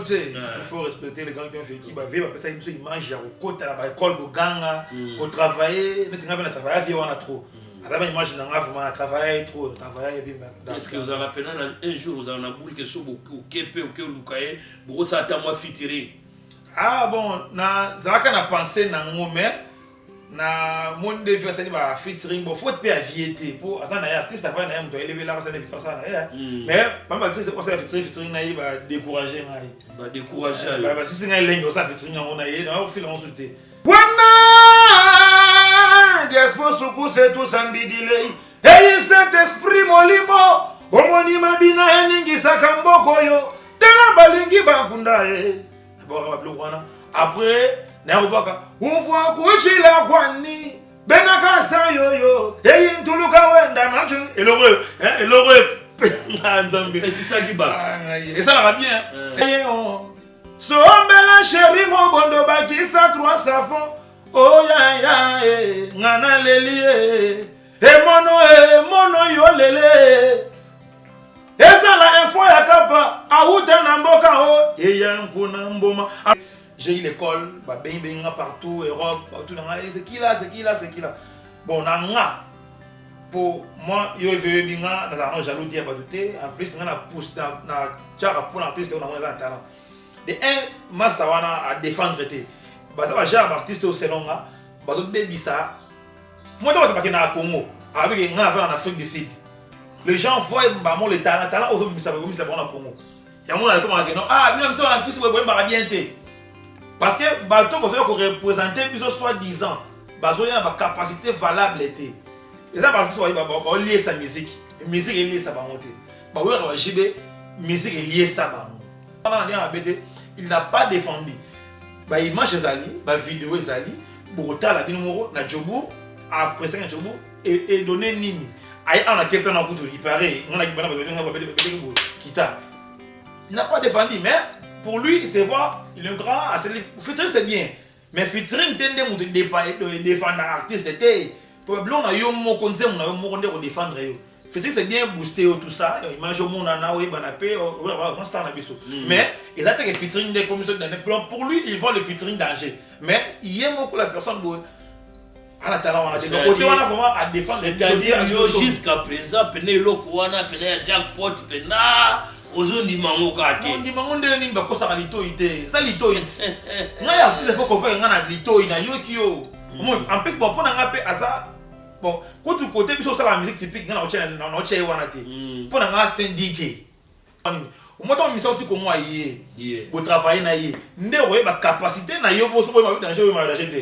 Il faut respecter les grands qui ont fait qui va vivre après ça ils mangent au côté à l'école au ganga au travailler mais c'est quand même travailler vivre on a trop alors imagine on a vraiment travailler trop travailler puis est-ce que vous avez rappelé un jour vous en avez boule que sur au kepe au que lukaye beaucoup ça attend moi featuring ah bon na ça va na penser na ngomé na monde de faire ça ba featuring bon faut être bien viété pour ça na artiste avant na mto élever là ça na victoire ça na mais pas mal c'est pour ça featuring na ba décourager na ba décourager ba si c'est un lengo ça featuring on a na au fil on sauter wana diaspora suku c'est tout sambidile et cet esprit molimo omoni mabina eningi sakamboko yo tena balingi bakunda d'abord ba blog wana après na ubaka umfwa kuchila kwani benaka sa yoyo eyintuluka wenda machu elore nzambe petit ça qui bat et ça va bien so mbela chéri mo bondo bakisa 3 savons oh ya ya ngana lelie mono yo lele esa la info ya kapa auta na mboka o eyankuna mboma. J'ai eu l'école, ben partout, Europe, partout dans c'est qui là. Bon, pour moi, il y avait bien, nous avons jaloux dire pas douter. En plus, on a poussé dans tchara pour l'artiste, on a un talent. De un, mastawana à défendre été. Bah ça va j'ai un artiste au salon là, bah d'autres baby ça. Moi d'abord que na Congo, avec un en Afrique du Sud. Les gens voient bah moi le talent aux autres ça va comme ça pour na Congo. Il y a mon là comment dire non ah bien ça on a fils ouais bien été. Parce que bateau vous représenter plus soi-disant bateau il y a une capacité valable été et ça parce que va lier sa musique est liée ça va monter bah oui on va jibe musique est liée ça va monter il n'a pas défendu bah image zali bah vidéo zali bota la numéro na jobu après ça jobu et donner nini aïe on a quelqu'un dans bout il paraît on a kita il n'a pas défendu mais pour lui, c'est voir, il est grand, featuring c'est bien. Mais featuring, tende de défendre l'artiste. Pour blanc, on a eu mon conseil, on a eu mon de défendre. Featuring c'est bien boosté tout ça. Imagine au monde, on a eu banapé, on s'en a biso. Mais ils attendent que featuring des commissions d'un plan. Pour lui, ils font le featuring danger. Mais il aime beaucoup la personne pour à la talent, on a vraiment à défendre. C'est-à-dire jusqu'à présent, pené lokuana, pené jackpot, pené. Ozondi mango kate. Ozondi mango ndeni bako sa lito ite. Ça lito ite. Ngaya il faut qu'on fasse ngana lito ina yokio. En plus bon pour nga pe asa bon quand tu côté biso ça la musique typique ngana oche wana te. Pour nga c'est un DJ. Au moins ton mission aussi comme moi yé. Pour travailler na yé. Ndero ba capacité na yo pour so ba danger ma danger te.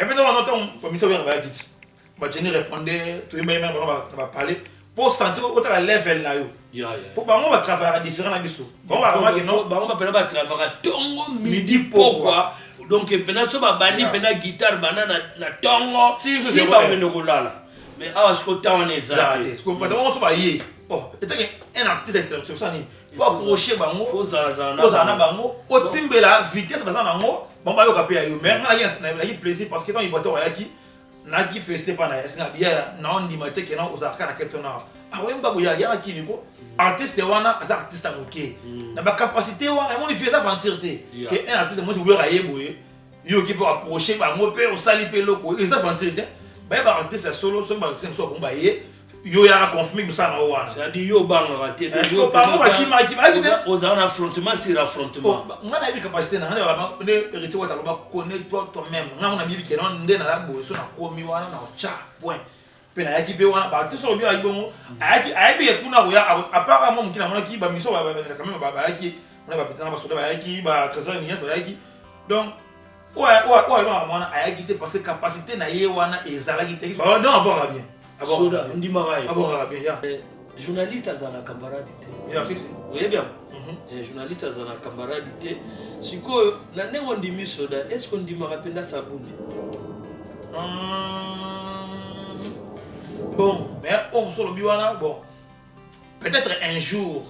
Et puis dans notre mission va vite. Ba Jenny répondait, tout le monde va parler. Pour sentir autre level là yo. Pour bah on va travailler différent na biso. On va remarquer non, bah on va pas travailler tongo midi pourquoi. Donc pendant so ba bandi pendant guitare banana na tongo si ba on rolala. Mais ah ce que temps on est ça. Ce que pas on so ba yé. Oh, un artiste international ni faut accrocher bango. Faut za bango. O timbela vitesse bazana bango. Bon ba yo kapé yo mais na y plaisir parce que quand il bateau yaki na qui festé pas na est bien na on dit maté que na ozaka na quelqu'un na ah ouais mbabu ya kini ko artiste wana as artiste amoké na ba capacité wana mon fait ça fantirté que un artiste moi je veux rayer boye yo qui peut approcher ba ngopé au sali pe loko et ça fantirté ba artiste solo so ba artiste so ko ba ye yo ya confirmer que ça na wana c'est à dire yo banga raté yo pas moi qui aux en affrontement sur affrontement ngana bi capacité na ngana ba ne héritier wata ba connaître toi même ngana bibi ke non ndé na la boso na komi wana na cha point pena yaki be wana ba tout so bi ayi bongo ayi bi kuna ko ya apparemment mukina mona ki ba miso ba quand même ba yaki on ba petana ba soda ba yaki ba trésor ni ba yaki donc ouais mona ayaki te parce que capacité na ye wana ezalaki te non bon bien soda ndi magai bien ya journaliste azana camarade te ya si oui bien journaliste azana camarade te siko na nengo ndimi soda est-ce qu'on dit marapenda sabundi Bon, mais on sur le biwana, bon. Peut-être un jour.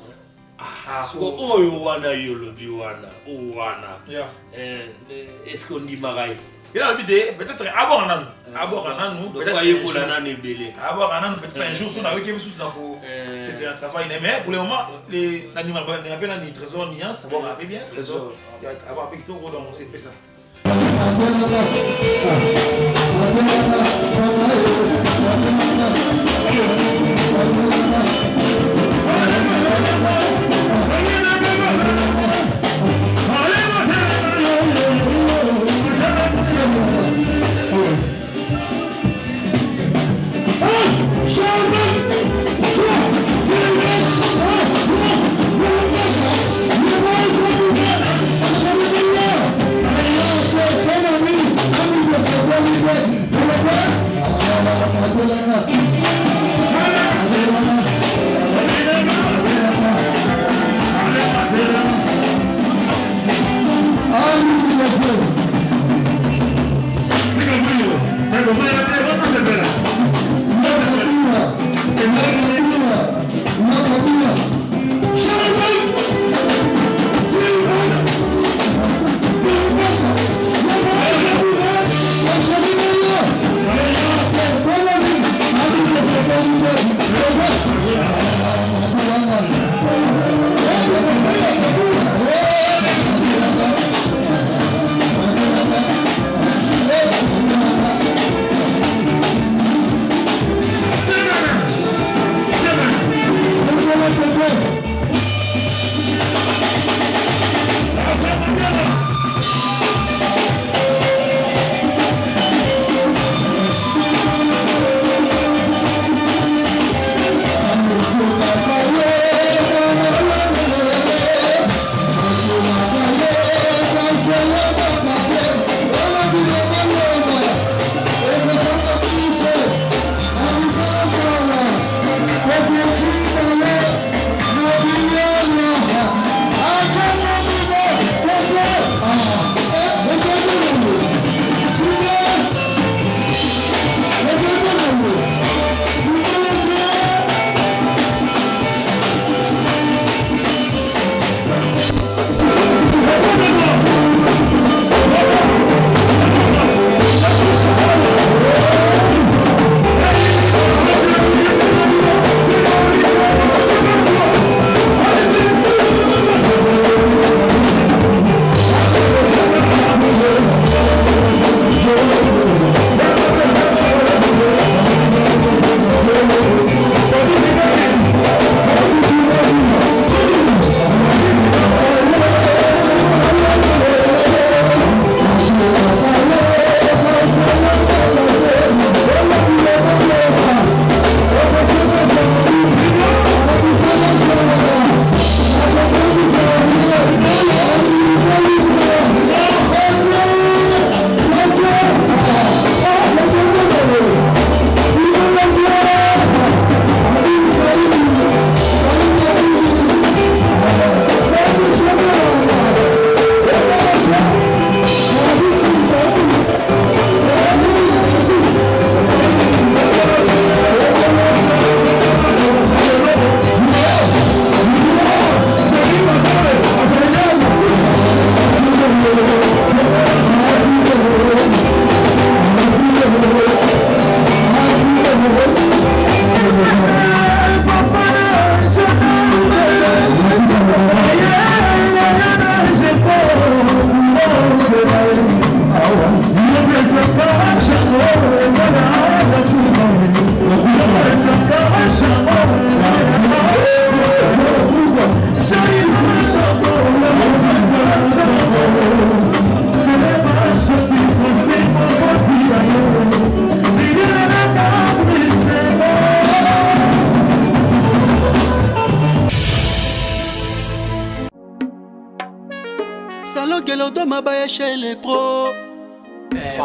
Wana yolo biwana. Est-ce qu'on dit marais? Il a l'idée, peut-être abord un an. Peut-être un jour, on a eu quelque chose c'est un travail. Mais pour le moment, l'animal n'a pas ni trésor ni rien, ça va bien. Trésor. Il y a avoir avec tout, on s'est fait ça.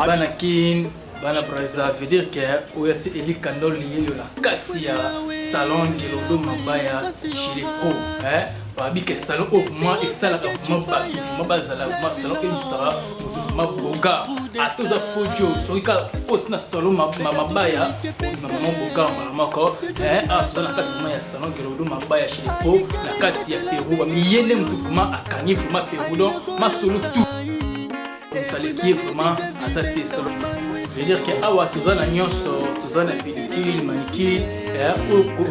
Banakin, Bana Braza veut dire que Oyasi Eli Kandol lié de la Katia, salon Gelodo Mabaya, chez les pros. babi que salon au vraiment et ça la vraiment pas vraiment bazala vraiment salon que mistara vraiment boga à tous à fojo so ka haute na salon mabaya maman boga mako à dans la carte vraiment ya salon que le mabaya chez les pro la carte ya Pérou ba miyene mutu vraiment akanye vraiment Pérou donc ma solo tout il fallait qui est vraiment à cette salon je veux dire que awa tuzana nyonso tuzana pellicule manicure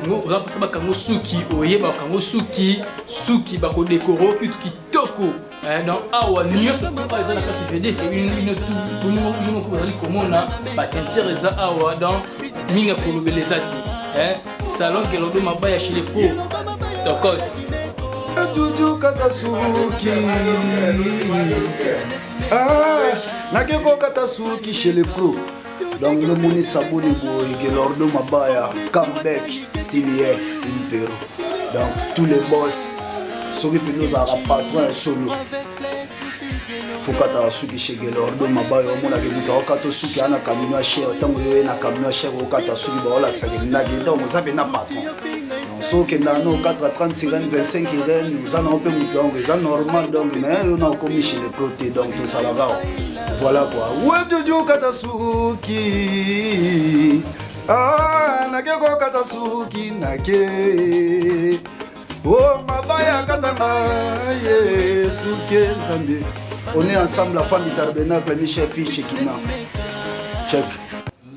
on va passer bakango suki oye bakango suki bako décoro kitoko donc awa nyonso to pas za na carte je veux dire que une tout ko ali komona ba t'intéresse awa donc minga ko lobeleza ti salon que lodo mabaya chez les pros tokos Tutu Katasuki Nakeko Katasuki chez les pros. Donc le moni saboni boy que l'ordo mabaya comeback stylé impero. Donc tous les boss ceux qui nous a patron solo. Faut Katasuki chez l'ordo mabaya au mona que nous Katasuki ana camion cher tango yo na camion cher au Katasuki ba ola ça que na genda mo zabe na patron. So que dans nos 4 30 25 nous en avons peu donc c'est normal donc mais on a commis chez les protés donc tout ça là-bas. Voilà quoi. Ouais Jojo Katasuki. Nakeko Katasuki nake. Oh mabaya katama yesuke Zambie. On est ensemble la famille Tabernacle Michel Fiche Kina. Check.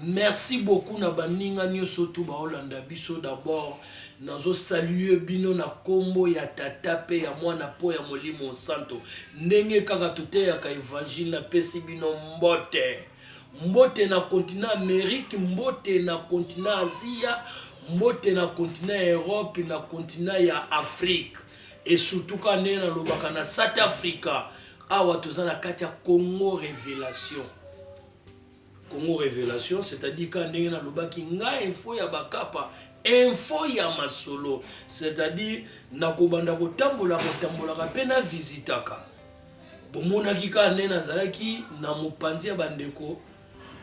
Merci beaucoup na baninga nyoso tu ba Hollanda biso d'abord. Nazo saluer bino na kombo ya tata pe ya mwana po ya molimo santo ndenge kaka tote ya ka évangile na pesi bino mbote na continent Amérique, mbote na continent Asia, mbote na continent Europe, na continent ya Afrique et surtout quand na lobaka na South Africa awa tozana kati ya Congo Révélation c'est-à-dire quand na lobaki nga info ya bakapa info ya masolo c'est-à-dire nakobanda kotambola pena visitaka bomona kika nena zalaki na mopanzi ya bandeko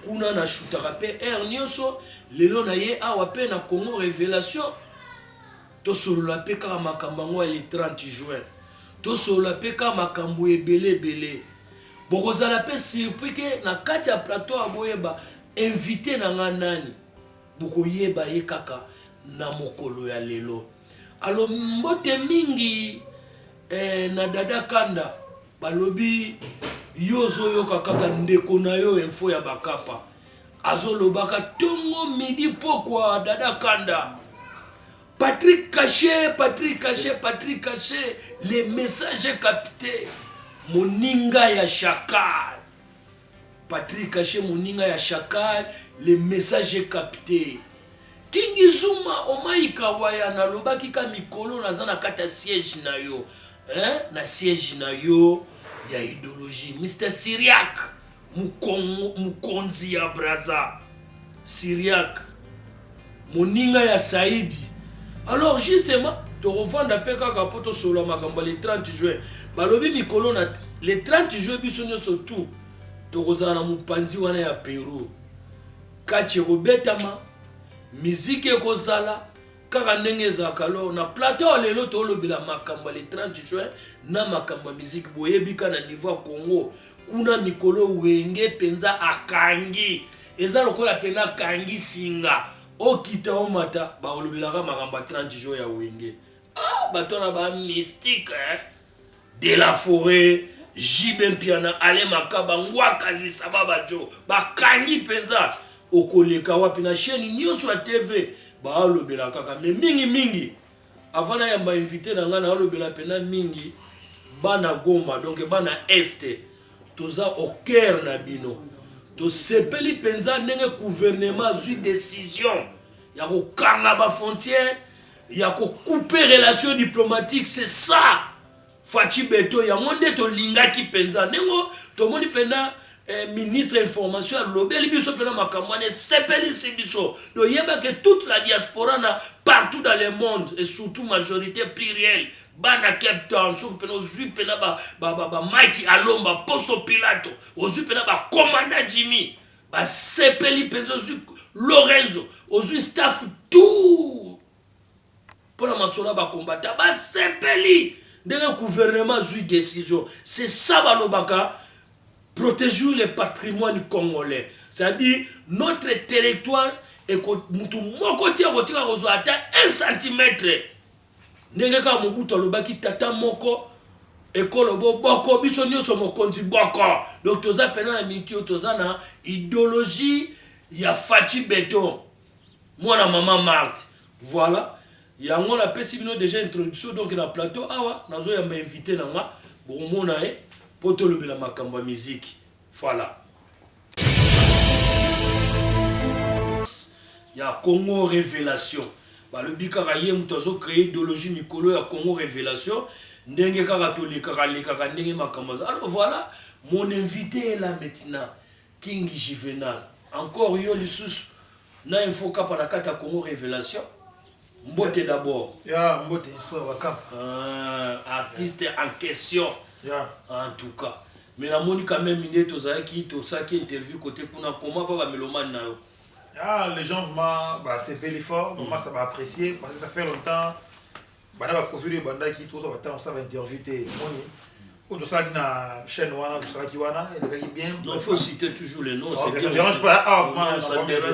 kuna na shutaka pe nyonso lelo na ye awa pe na Congo Révélation to solo pe ka makambango le 30 juin to solo pe ka makambo ebele bokozala pe surpris ke na kati ya plateau aboyeba invité na nani bokoyeba ye kaka na mokolo ya lelo alo mbote mingi na dada kanda balobi yozo yoka kaka ndeko na yo info ya bakapa azolobaka tongo midi pokwa dada kanda Patrick Caché les messages captés moninga ya Chakal Patrick Caché moninga ya Chakal les messages captés Kingi Zuma omaika waya na lobaki ka mikolo na zana kata siège na yo na siège na yo ya idéologie Mr Syriac mukonzi ya Braza Syriac moninga ya Saidi alors justement to revendre peka ka poto solo makamba le 30 juin balobi mikolo na le 30 juin biso nyoso tout to kozana mupanzi wana ya Pérou kati robetama musique ekozala kaka ndenge ezalaka na plateau lelo tolobela makambo le 30 juin na makambo musique boyebika na niveau ya Congo kuna mikolo wenge penza akangi eza lokola pena kangi singa okita omata baolobelaka makambo 30 juin ya wenge batona ba mystique de la forêt Jibem Piana ale makaba ngwa kazi sababa jo bakangi penza okoleka wapi na chaîne nyonso ya TV baolobela kaka mais mingi avant na yamba invité na ngana olobela pena mingi bana Goma donc bana Est toza au cœur na bino to sepeli penza ndenge gouvernement zui décision ya kokanga ba frontière ya ko couper relation diplomatique c'est ça Fachi Beto ya monde to lingaki penza nengo to moni pena ministre information à lobeli biso pena makamane sepeli sibiso do yeba que toute la diaspora na partout dans le monde et surtout majorité plurielle bana Cape Town so pena ozui pena ba Mike Alomba Poso Pilato ozui pena ba commandant Jimmy ba sepeli penza ozui Lorenzo ozui staff tout pour la masola ba combattre ba sepeli le gouvernement a eu décision. C'est ça balobaka protéger le patrimoine congolais. C'est-à-dire notre territoire et mon côté retire aux atteint 1 centimètre. Ndenge ka mobuto lobaki tata moko ekolo boko biso nyoso mokonzi boko. Donc toza pena na minti toza na idéologie ya Fachi Béton. Moi na maman Marthe. Voilà. Yango na pesi bino déjà introduction donc na plateau awa nazo ya m'inviter na nga bon mona poto lobela makambo ya musique. Voilà. Ya Congo Révélation. Ba le bikara yem tozo créer idéologie mikolo ya Congo Révélation ndenge kaka toleka leka ndenge makambo. Alors voilà, mon invité est là maintenant, King Juvenal. Encore yo lisusu na info kapa na kata Congo Révélation. Mbote d'abord. Ya Mbote info wakapa. Artiste en question. Ya. En tout cas. Mais la moni quand même ine tozaki interview côté kuna comment va mélomane na yo. Ah, les gens vraiment bah c'est bel effort, vraiment ça va apprécier parce que ça fait longtemps. Bah là va profiter banda qui tout ça va ça va interviewer moni. Ou tout ça qui na chaîne wana, tout ça qui wana, il bien. Non, faut citer toujours les noms, c'est bien. Ça ne dérange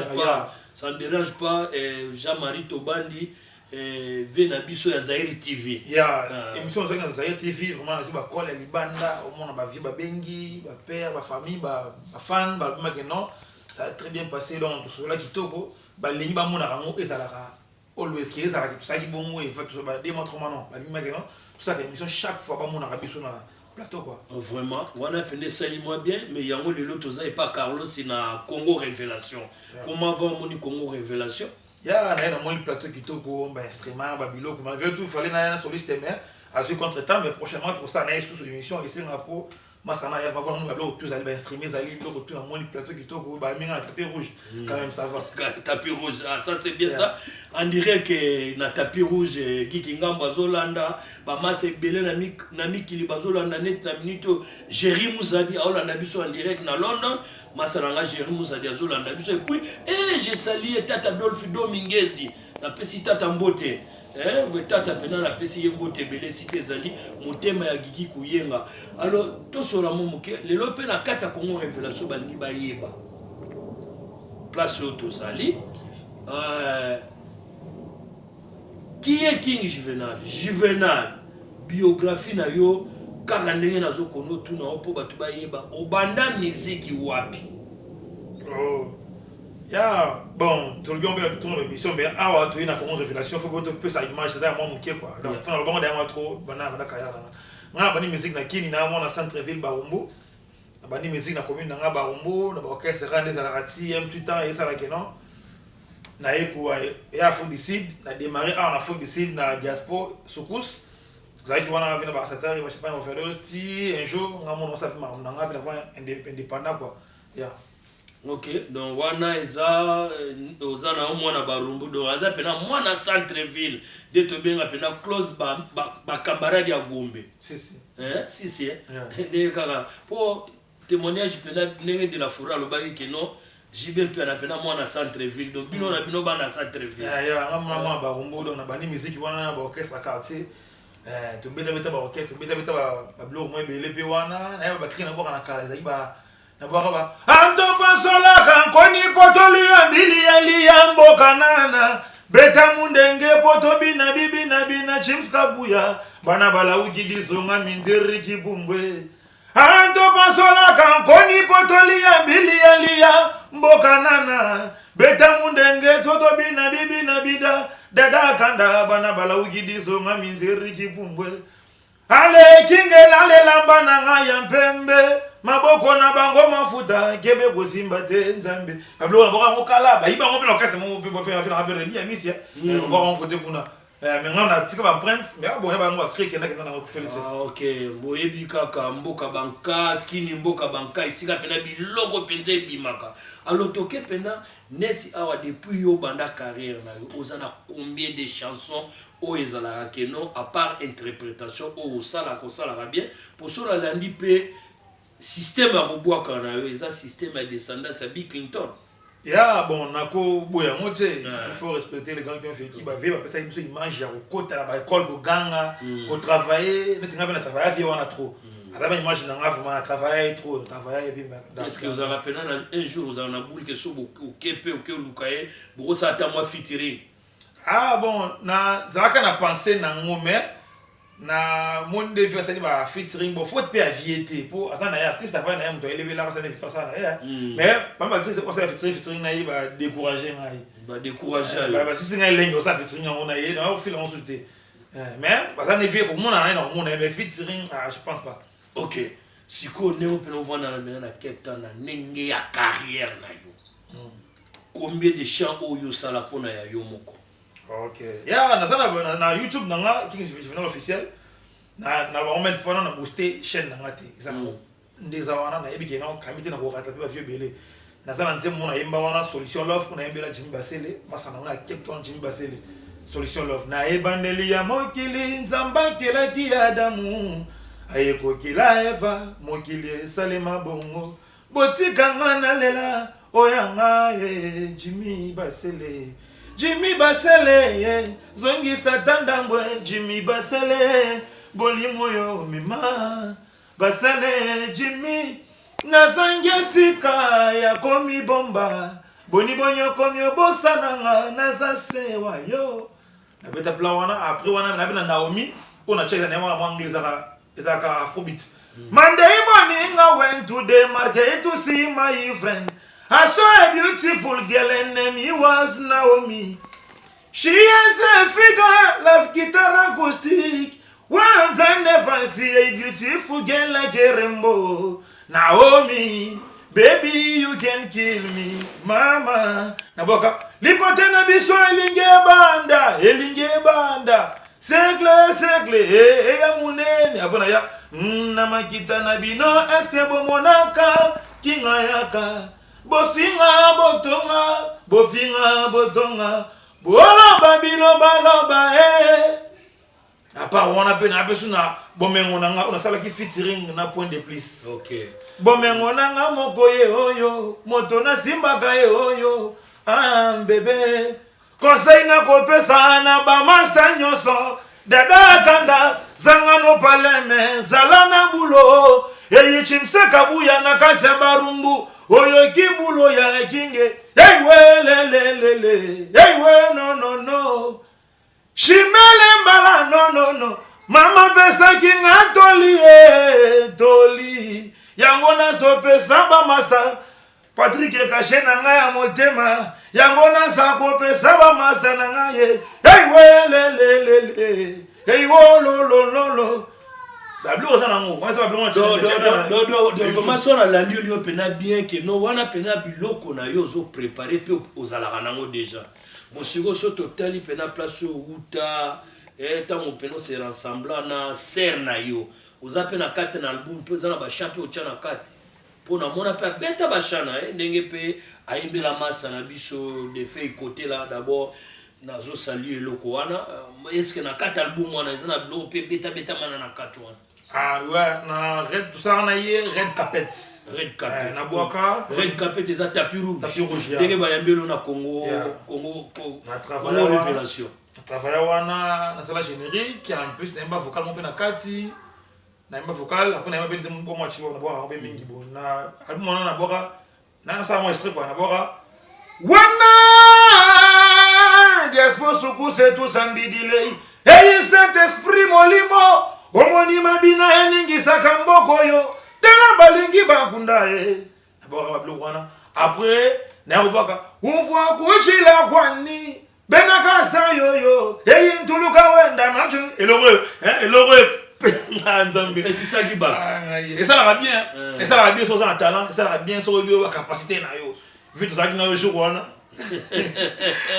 pas. Ça ne dérange pas Jean-Marie Tobandi Venabiso ya Zaire TV. Ya émission za Zaire TV vraiment c'est ba call ya libanda au monde ba vie ba bengi, ba père, ba famille, ba fan, ba non. Ça a très bien passé donc tout cela qui togo ba lingi ba mona rango ezalaka always qui ezalaka tout ça qui bon et fait tout ça ba démontrement non ba lingi non tout ça que émission chaque fois ba mona rabiso na plateau quoi. Vraiment wana pende sali moi bien mais yango lelo toza et pas Carlos na Congo Révélation. Comment va moni Congo Révélation? Ya na mon plateau qui togo ba instrument ba biloko ma veut tout fallait na soliste mais à ce contre-temps mais prochainement pour ça na sous l'émission ici na po Masana ya bako nous ablo tous aller streamer zali bloko tout dans mon plateau qui toko ba minga tapis rouge quand même ça va tapis rouge ah ça c'est bien ça on dirait que na tapis rouge Gikingambo Zolanda ba masse belé na mikili bazolanda net na minute Jerry Mouzadi a Olanda biso en direct na London Masana Jerry Mouzadi Zolanda biso et puis j'ai salué Tata Dolphy Domingezi na pesi Tata Mbote tata pena na pesi yembote belé si ezali motema ya Gigi kuyenga alors to sola momuke lelo pe na kata Congo Révélation balingi bayeba place auto sali qui est King Juvenal biographie na yo kaka ndenge nazo kono tu na opo batu bayeba obanda musique wapi. Ya bon tout le monde a tourné l'émission mais awa to ina Congo Révélation faut que tu peux ça image là moi mon quoi donc pour le bon derrière trop bana kaya na bani musique na kini na mona centre-ville Barumbu na bani musique na commune na Barumbu na ba orchestre rande za la rati un petit temps et ça là que non na eko ya Fou Décide na démarrer na Fou Décide na diaspora Soukous vous avez qui wana vina ba satari ba je sais pas on fait ti un jour na mona ça na indépendant quoi ya. Ok, donc wana eza ozana mwana Barumbu donc aza pena mwana centre-ville de tobenga pena close ba camarade ya Gombe. Si. Si. Ne kaka pour témoignage pena nenge de la fura lo baki que non Jibel pena mwana centre-ville donc bino na bino bana centre-ville. Ya mwana Barumbu donc na bani musique wana ba orchestre quartier to beta ba orchestre to beta ba bloc moi belé pe wana na ba krina boka na kala za ba Anto pasola kankoni potoli ambili ya mboka nana beta mundenge potobi na bibi na bina chims kabuya bana bala ujidi zonga minzeri kibumbwe Anto pasola kankoni potoli ambili ya mboka nana beta mundenge totobi na bibi na bida dada kanda bana bala ujidi zonga minzeri kibumbwe ale kingela le lamba na ngaya mpembe maboko na bango mafuta kebe kosimba te nzambe ablo na boka mokala ba iba ngo pela kase mo pe faire na bere ni amisia ngo côté kuna mais ngana tika ba prince mais bon ba ngo créer kena na ko faire OK boyebi kaka mboka banka kini mboka banka isika pena biloko penze bimaka alors toke pena net awa depuis yo banda carrière na yo ozana combien de chansons o ezala keno à part interprétation o sala ko sala bien pour cela landi pe système à rebois quand on a eu un système à descendance à Bill Clinton. Ya bon nako boya mote il faut respecter les gens qui ont fait qui va vivre parce que une image ya côté la école ko ganga ko travailler mais singa na travailler vie wana trop ataba image na nga vraiment travailler trop travailler puis est-ce que vous avez rappelé un jour vous avez boule que so au kepe au ke lukaye boko ça ta moi featuring ah bon na zaka na penser na ngome na monde de faire ça ba featuring bon faut te aviété pour ça na artiste avant na mto élever là ça victoire ça na mais pas mal c'est pour ça featuring na ba décourager ngai ba décourager ba si ngai lengo ça featuring on a yé na au fil on sauter mais ça ne fait comme on a na on mais featuring je pense pas OK siko néo pe no vana na Cape Town na nenge ya carrière na yo combien de chants oyo sala pona ya yo moko OK. Ya na YouTube nanga qui je vais officiel na ba moment fona na booster chaîne nanga te. Ça ndeza wana na ebike na kamite na ko rattraper ba vieux belé. Na ça na nzembo na yemba wana solution love kuna yembela Jimmy Basele, masa na Cape Town Jimmy Basele. Solution love na ebandeli ya mokili nzamba kila ki Adamu. Ayeko kila Eva mokili salema bongo. Botika ngana lela oyanga Jimmy Basele. Jimmy Basele, zongi satandambwe, Jimmy Basele, bolimoyo mima, Basele, Jimmy, nazange sika ya komi bomba, boni bonyo komyo bosananga, nazase wayo. Na beta plan wana, après wana, na Naomi, on a check na mwa ezaka afrobeat. Monday morning I went to the market to see my friend. I saw a beautiful girl and name was Naomi. She has a figure, love guitar acoustic. One blind never see a beautiful girl like a rainbow. Naomi, baby you can kill me, mama. Naboka, lipote na biso elinge banda. Segle, ya munene. Abona ya, namakita na bino, eske bomonaka, kinga yaka. Bofinga botonga boloba biloba apa wana pe na besu na bomengo nanga ona sala ki featuring na point de plus OK bomengo nanga moko ye oyo moto na simba ka ye oyo bébé conseil na kopesa na ba master nyoso dada kanda zangano paleme zalana bulo ye chimseka buya na katya barumbu oyo kibulo ya kinge hey we no shimele mbala no mama pesa kinga toli yango na so pesa ba master Patrick Ekache na nga ya motema yango na sa ko pesa ba master na nga ye hey we hey wo lo Bablo zanango, moi ça bablo do information na landi yo pena bien que no wana pena biloko na yo zo préparer pe ozalaka nango déjà. Mon sigo so total pena place uta tant pena se rassembler na ser na yo. Oza pena 4 na album pe zana ba champion chana 4. Pona mona pe beta ba chana ndenge pe ayembela massa na biso de fait côté là d'abord nazo saluer loko wana est-ce que na 4 album wana zana biloko pe beta mana na 4 wana. Ah ouais, na red tout ça on a hier red carpet. Na boaka red carpet des tapis rouge. Tapis rouge. Dès que bayambelo na Congo na travailler révélation. Na travailler wana na sala générique qui en plus na vocal mon pe na kati. Na vocal après na ben mo moi chiwa na boaka pe mingi bon. Na album wana na boaka na sa mo extrait quoi na boaka. Wana Diaspo suku c'est tout sambidile. Et cet esprit molimo omoni mabina eningi sakamboko yo tela balingi bakunda aboka bablo wana après na obaka umfwa kuchila kwani benaka sa yo ntuluka wenda machu elore nzambe et ça qui bat et ça la bien so ça talent ça la bien so yo capacité na yo vu tout ça qui na yo jour wana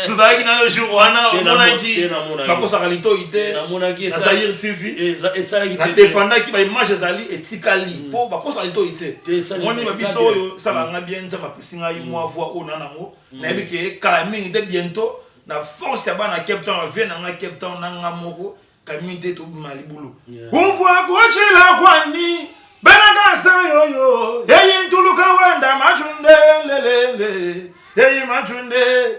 tout ça qui na yo jour wana monaki bakosa kalito ite na monaki ça y est TV et ça qui peut défendre qui ba image zali etikali po bakosa kalito ite moni ba biso yo ça la nga bien nzamba pesinga yi moi voix ona nango na ebike kala mingi de bientôt na force ya bana Cape Town vient na Cape Town na nga moko kamite to malibulu umfwa kuchila kwani benaka sa yo ntuluka wenda machunde lele Hey machunde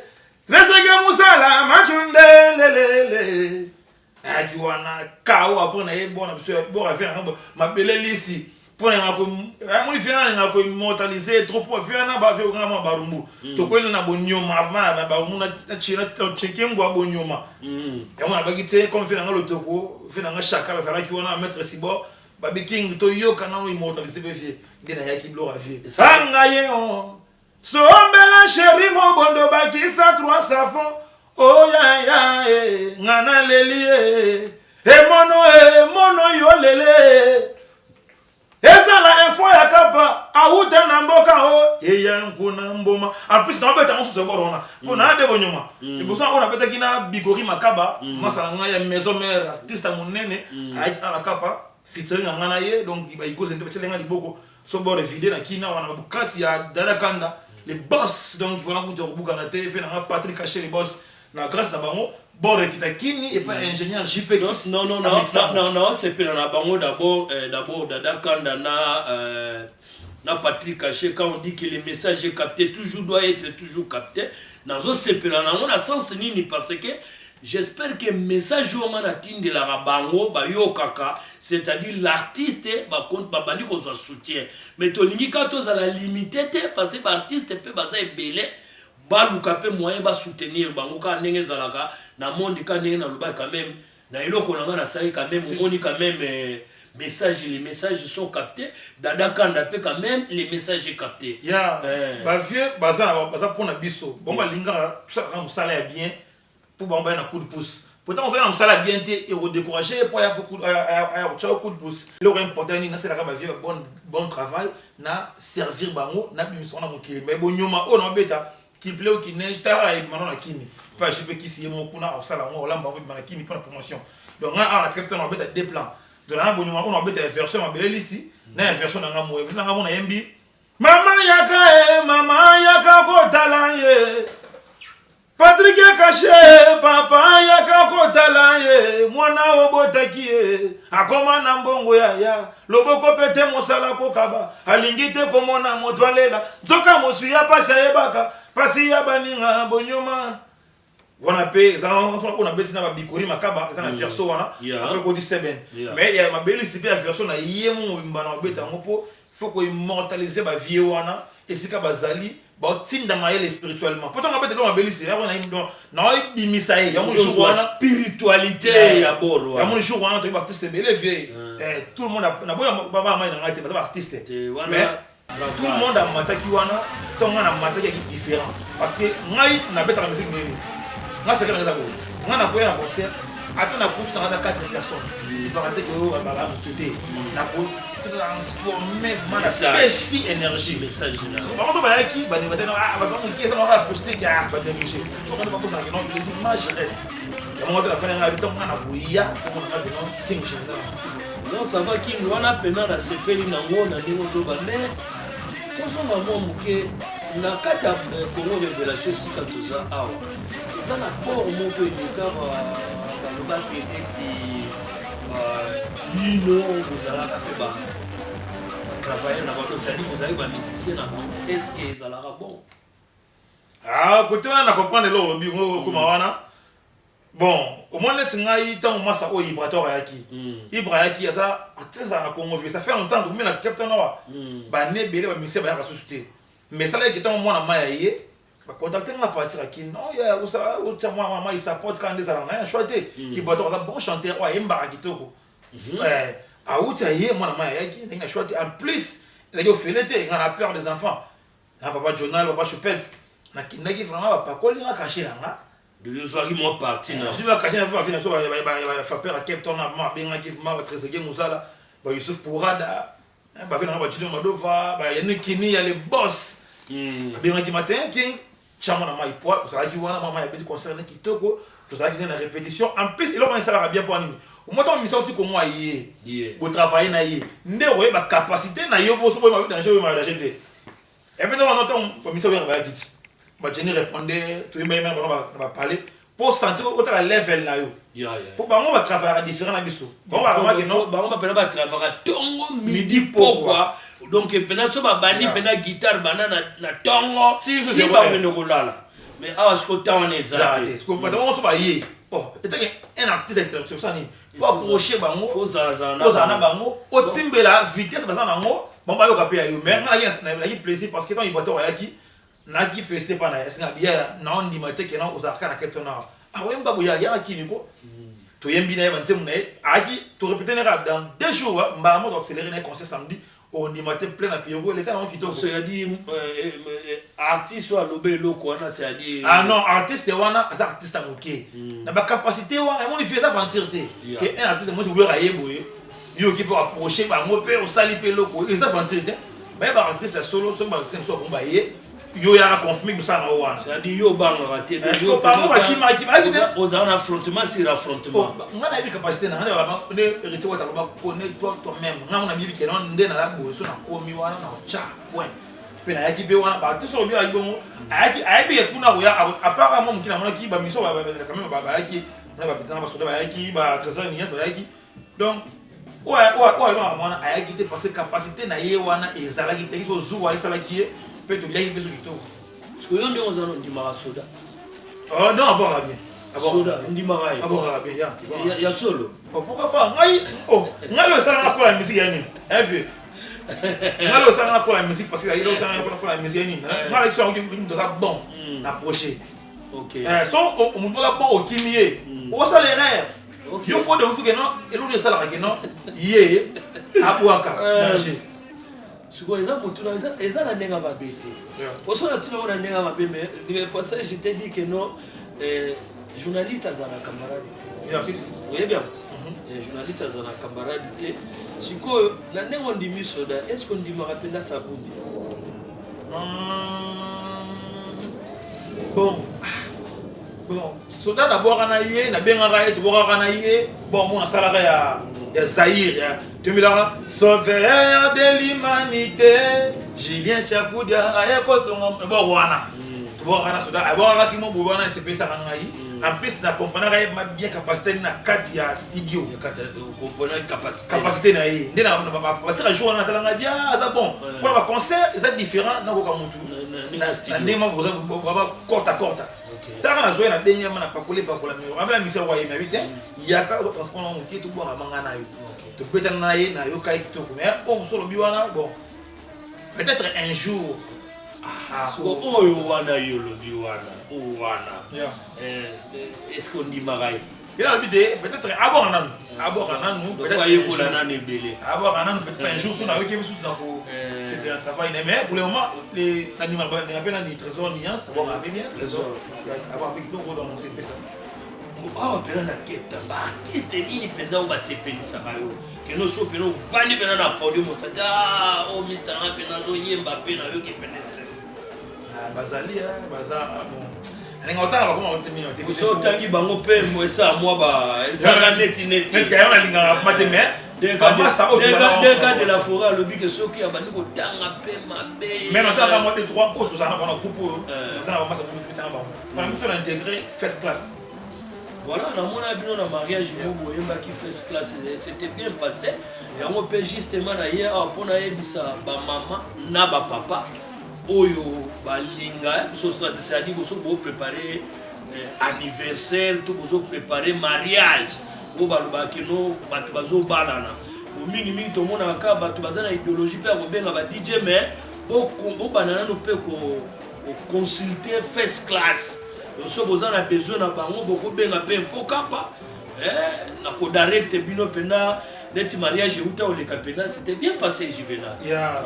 resege musala machunde lelele akiwana kawa pona ebona biso bora faire mabele lisi pona ngako amuli fena ngako immortaliser trop pour faire na ba faire ngama barumbu to kwela na bonyoma avana ba muna china chekembo abonyoma ya mwana bagite comme fena ngalo toko fena nga shakala sala ki wana mettre sibo ba king to yoka na immortaliser be fie ngena yaki blora fie sanga ye on sombela chéri mon bondo bakisa trois savons oh ya ya ngana lelie mono yo lele ezala info ya kapa auta na mboka o eya nkuna mboma en plus na beta on se borona pona de bonyoma e boso on beta kina bigori makaba masala nga ya maison mère artiste monene ay ala kapa featuring ngana ye donc ba ikoze ndebe tselenga liboko so bore vide na kina wana bukasi ya dala kanda les boss donc voilà pour te rebuka na te fait na Patrick caché les boss na grâce na bango bore kitakini et pas ingénieur JP non c'est pas na bango d'abord Dada Kanda na Patrick caché quand on dit que le message est capté toujours doit être toujours capté nazo sepela na mona sens nini parce que j'espère que message au manatine de la rabango ba yo kaka c'est-à-dire l'artiste ba compte ba bali ko so soutien mais to lingi ka to za la limité parce que artiste peut baza ebele ba luka pe moyen ba soutenir bango ka ndenge zalaka na monde ka ndenge na luba quand même na eloko na ngana sai quand même on quand même les messages sont captés Dada Kanda pe quand même les messages est capté ya ba vieux baza pona biso bon ba linga ça rend ça bien pour bomber un coup de pouce. Pourtant on fait un salaire bien et redécourager pour y a beaucoup coup de pouce. Le important c'est la vie bon travail na servir bango na bimission na mokili mais bon nyoma on beta qui plaît ou qui neige tara et maintenant na kini pas je peux qui si mon kuna au salon on lamba na kini pour la promotion. Donc on a la captain on beta des plans. De la bon nyoma on beta version ma belle ici na version na ngamo vous na ngamo na yembi mama yaka ko talanye Patrick caché, papa yaka kotala ye, mwana obotaki ye, akoma na mbongo ya, loboko pete mosala kokaba, alingite komona motwalela, zoka mosuya pasi yebaka, pasi ya baninga bonyoma. Wana pe, on a baissé na babikori makaba, ça na verso wana, après ko di seben. Mais il y a ma belle sipe version na yemo mbana obeta ngopo, faut ko immortaliser ba vie wana, esika bazali. Bon, tinda maël spirituellement. Pourtant, on a peut-être ma belle on a une il y a une spiritualité à bord. Il y a mon jour où on a artiste belé vieux. Tout le monde a baba maï na ngate parce artiste. Mais tout le monde a mataki wana, ton a mataki qui différent parce que ngai na beta la musique nini. Nga c'est que ça go. Nga na koya na concert, attends na coach na 4 personnes. Il va rater que baba quitter. Na ko transformer ma si énergie message général. Par contre ba yaki ba ni ba tena ba ko ki ça va poster ki ba démicher. So quand ba ko na non les images restent. Ya mo de la fin na habitant na kuya ko na ba king chez non ça va king wana pena na sepeli na ngona ndingo so ba mais tozo na mo muke na kati ya Congo révélation sika toza awa. Ça na bord mo ko indika ba loba ki eti bino vous allez travailler là-bas, c'est-à-dire vous allez musicien là-bas. Est-ce que ça sera bon? Ah, côté on a comprendre le bureau comme wana. Bon, au moins les singai tant massa o ibrator yaki. Ibrayaki ça très ça Congo ça fait longtemps que mais la captain là. Ba ne belé ba mission ba société. Mais ça là qui tant moi na mayaye. Ba contacter ma partir aquí. Non, ya ou ça ou moi maman il supporte quand des ala na choité. Ibrator ça bon chanteur wa yemba kitoko. Aouta hier moi na yaki na choité en plus il a fait l'été on a peur des enfants. Na papa journal papa chupette. Na kinaki vraiment pas coller na cacher là. De yozoaki moi parti na. Si ma cacher na pas finir so ba faire peur à Cape Town na ma benga ki ma trésorier musala ba Yusuf Pourada ba finir ba Chidon Madova ba Yanikini ya les boss. Benga ki matin king chama na mai poa ça qui wana mama ya petit concert na kitoko to ça qui na répétition en plus il a ça bien pour nini au moins ton mission aussi comme moi hier pour travailler na hier ndero ba capacité na yo boso ba danger ba danger te et puis on entend mission ba kiti ba Jenny répondait tout même ba parler pour sentir autre level na yo pour ba on va travailler différent na biso on va remarquer non ba on va pas travailler tongo midi pourquoi donc pena so ba bandi pena guitare bana na tongo Si, si ba wendo kolala mais awa siko tawana ezate ce qu'on peut on so ba yé bon étant un artiste intellectuel ça ni faut accrocher bango faut zala na bango o timbela vitesse baza nango bon ba yo kapé yo mais na y plaisir parce que tant il bato yaki na ki festé pa na singa bien na on dimate ke na ozaka na ketona ah ouais mbabu ya kini ko to yembi na yeba ntemu na aki to répéter dans 2 jours mba mo accélérer na concert samedi on dimate plein à Pierrot les cas on kitoko so ya di artiste wa lobe loko wana c'est à dire ah non artiste wana as artiste amoké na ba capacité wana mon fait ça fancerté que un artiste moi je veux rayebo yo qui peut approcher ba mo pe o sali pe loko et ça fancerté ba ba artiste solo so ba c'est so ba yé yo ya confirmer que ça na wana c'est à dire yo banga raté yo pas moi qui aux un affrontement sur affrontement on a une capacité na on est hérité wa ta ba connaître toi même na on a bibi que non ndé na la boso na komi wana na cha point pe na yaki be wana ba tout so bi ayi bongo ayi be kuna ko ya apparemment mukina mona ki ba miso ba quand même ba yaki na ba bitana ba soda ba yaki ba trésor ni ba yaki donc ouais non mona ayaki te parce que capacité na ye wana ezala ki te so zu wa sala ki peut te lier beso kito parce que yo ndé on zalo ndimaka soda oh non abora bien soda ndimaka abora bien ya solo pourquoi pas ngai lo sala na pour la musique yani fils ngai lo sala na pour la musique parce que il lo sala pour la musique yani ngai so qui nous ça bon approcher OK so on nous doit bon au kimie au salaire yo faut de vous que non et l'on est sala que non yé abouaka danger siko eza motu na eza na ndenga babete osola tuna ona ndenga mabeme mais pour ça je t'ai dit que non journaliste azana camarade oui bien journaliste azana camarade te siko na ndengo ndimi soda est-ce qu'on dit me rappeler ça bundi bon soda d'abord na yé na bengara et bora na yé bon mon salaire ya Zahir Tumila sauveur de l'humanité Julien Chakoudia ayeko songo bo wana to wana soda abora ki mo bo wana c'est pesa ngai en plus na comprendre ma bien capacité na kati ya studio comprendre capacité na yi ndena ba tira jour na talanga bien ça bon pour le concert c'est différent na ko kamutu na ndema bo ba corta tara na zoya na dernière na pakole pakola mais avec la mission wa yema vite yaka transport na mutie to bo manga na yo to betana na ye na yo kai to mais on solo biwana bon peut-être un jour so oyo wana yo lo biwana o wana est-ce qu'on dit marai il a l'idée peut-être abord nan peut-être yeko la nan ebele abord nan peut-être un jour so na yo kebi sous na ko c'est un travail mais pour le moment les animaux ne appellent ni trésor ni ans bon avec bien trésor avoir avec tout dans ces pesa awa pena na keta ba artiste nini penza o ba sepelisa kayo que no so pena vani pena na podium sata o Mr. na pena zo yemba pena yo ke penese bazali baza bon alinga otanga bakoma otemi te so tangi bango pe mo esa moi ba esa neti c'est que on alinga mateme de la forêt le but que ceux qui abandonnent au temps à paix ma bé mais on t'a moi des 3 autres ça on a groupe ça va passer beaucoup de temps avant on a mis sur intégrer first class. Voilà, dans mon avis, dans mariage, qui fait classe, c'était bien passé. Et on peut justement d'ailleurs pour naebisa ba maman na ba papa oyo ba linga c'est-à-dire vous préparer anniversaire, tout vous préparer mariage. Vous ba kino ba bazo balana. Au minimum tout monde aka ba tu bazana idéologie pe ko benga ba DJ mais au banana no pe ko consulter first class. So bozana a besoin na bango boko benga pe info kapa na ko direct bino pena net mariage uta o le kapena c'était bien passé Juvenal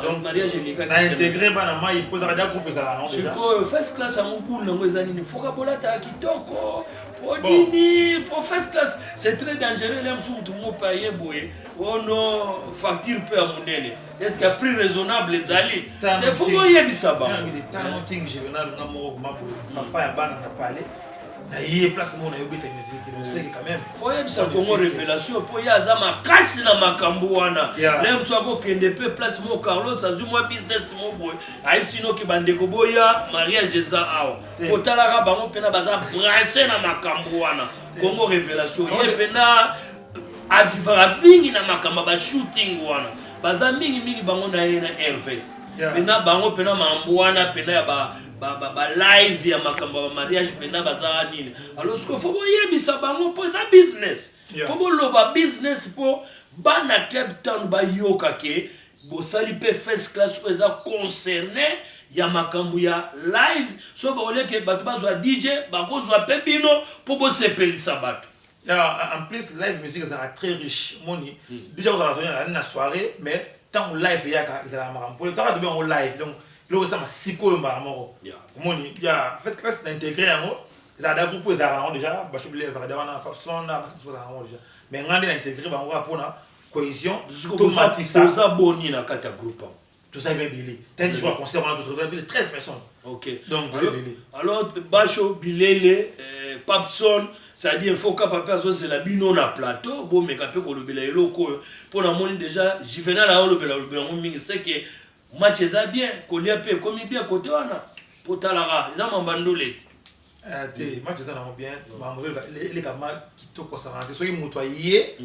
donc mariage les gars na intégré bana mai pose radio groupe ça non déjà siko first class en buna ngwezani ni foka bolata kitoko podini pour first class c'est très dangereux là msu tout mo payer boye oh non facture peu à monene est-ce qu'il y a prix raisonnable les alliés il faut que yebisa ba tant king Juvenal ngamo mabo papa ya bana na parler na yé place mon na yobita musique le sait quand même faut yebisa Congo révélation pour ya zama kasi na makambo wana lem so ko kende pe place mo Carlos azumwa business mo boy ai sino ki bandeko boya mariage za awa otala bango pena baza brancher na makambo wana Congo révélation yé pena avivara bingi na makambo ba shooting wana baza mingi bango na ye na RVS Yeah. pena bango pena mambuana pena ya ba live ya makambo ba mariage pena baza nini alors ce que faut yebisa bango po za business Yeah. faut loba business po bana Cape Town ba yoka ke bosali pe first class ou eza concerné ya makambo ya live so ba ole ke bato bazwa DJ bakozwa pe bino po bo sepelisa bato. Yeah, en plus, live musique, c'est très riche. Moni, déjà, vous avez une soirée, mais tant que live, il y a pour le temps de bien au live. Donc, là, ça m'a psycho, Moni, il y a fait classe d'intégrer en haut. Ça a des groupes, ça a déjà, je suis ça a déjà, mais on a intégré, on va pour la cohésion, tout ça boni na kata groupe. tout ça est bien bilé. T'as dit, je vois concert, on a 13 personnes. Ok. Donc, alors, Bacho, Bilele, Papson, c'est-à-dire il faut que papa soit la bino na plateau, bon mais quand on le bela loko pour la monde déjà, j'y venais là le bela c'est que match ça bien, coller peu comme bien côté wana. Pour talara, ils ont bandolette. Match ça non bien, les camarades qui to ko ça so motoyer